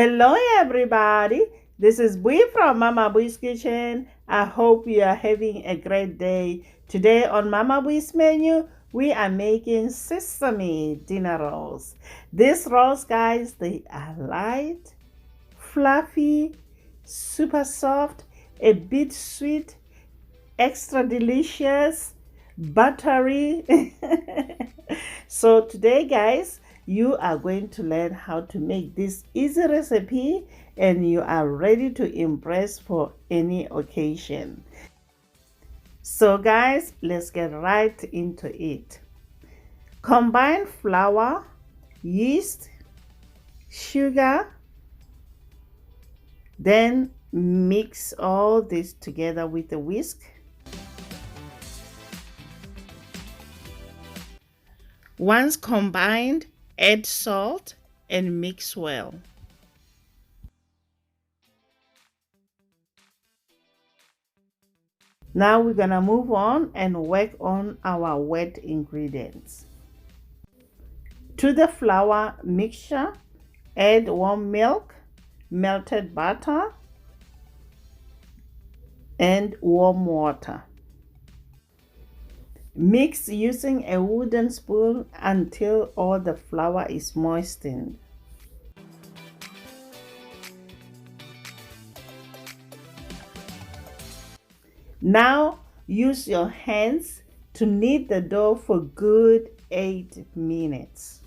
Hello, everybody. This is Bui from Mama Bui's Kitchen. I hope you are having a great day. Today on Mama Bui's menu, we are making sesame dinner rolls. These rolls, guys, they are light, fluffy, super soft, a bit sweet, extra delicious, buttery. So today, guys, you are going to learn how to make this easy recipe and you are ready to impress for any occasion. So guys, let's get right into it. Combine flour, yeast, sugar, then mix all this together with a whisk. Once combined, add salt and mix well. Now we're gonna move on and work on our wet ingredients. To the flour mixture, add warm milk, melted butter, and warm water. Mix using a wooden spoon until all the flour is moistened. Now use your hands to knead the dough for good 8 minutes.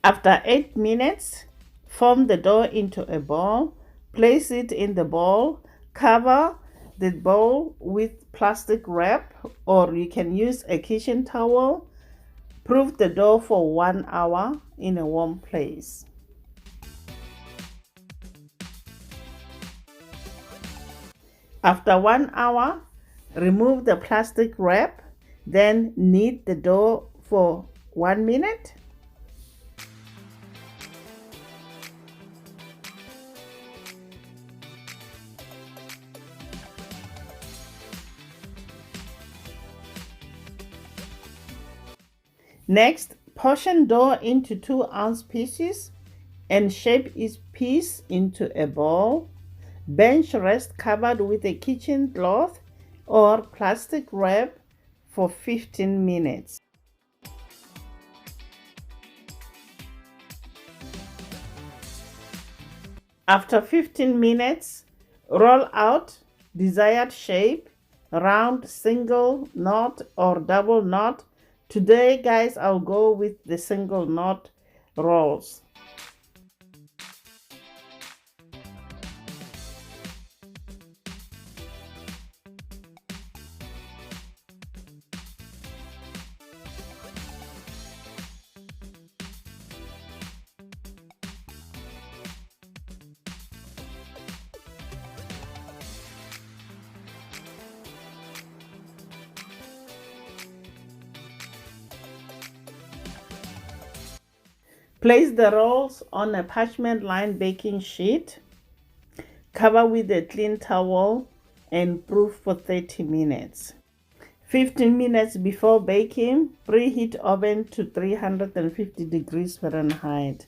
After 8 minutes, form the dough into a ball, place it in the bowl, cover the bowl with plastic wrap or you can use a kitchen towel. Proof the dough for 1 hour in a warm place. After 1 hour, remove the plastic wrap, then knead the dough for 1 minute. Next, portion dough into 2-ounce pieces and shape each piece into a ball. Bench rest covered with a kitchen cloth or plastic wrap for 15 minutes. After 15 minutes, roll out desired shape, round, single knot or double knot. Today, guys, I'll go with the single knot rolls. Place the rolls on a parchment-lined baking sheet. Cover with a clean towel and proof for 30 minutes. 15 minutes before baking, preheat oven to 350 degrees Fahrenheit.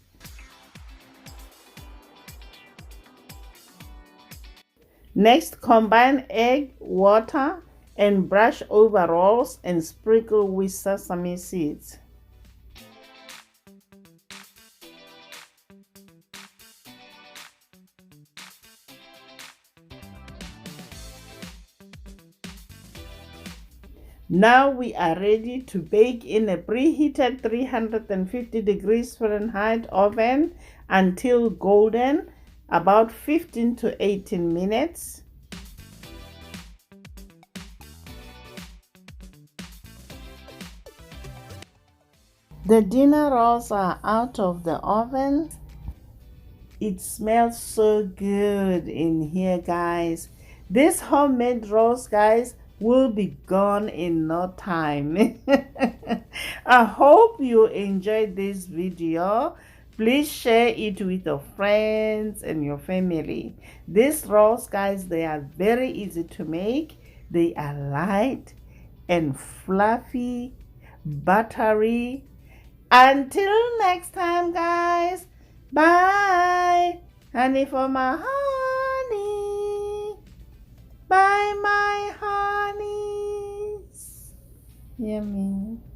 Next, combine egg, water, and brush over rolls and sprinkle with sesame seeds. Now we are ready to bake in a preheated 350 degrees Fahrenheit oven until golden, about 15 to 18 minutes. The dinner rolls are out of the oven. It smells so good in here, guys. These homemade rolls, guys, will be gone in no time. I hope you enjoyed this video. Please share it with your friends and your family. These rolls, guys, they are very easy to make. They are light and fluffy, buttery. Until next time, guys. Bye. Honey for my honey. Bye, my honeys. Yummy.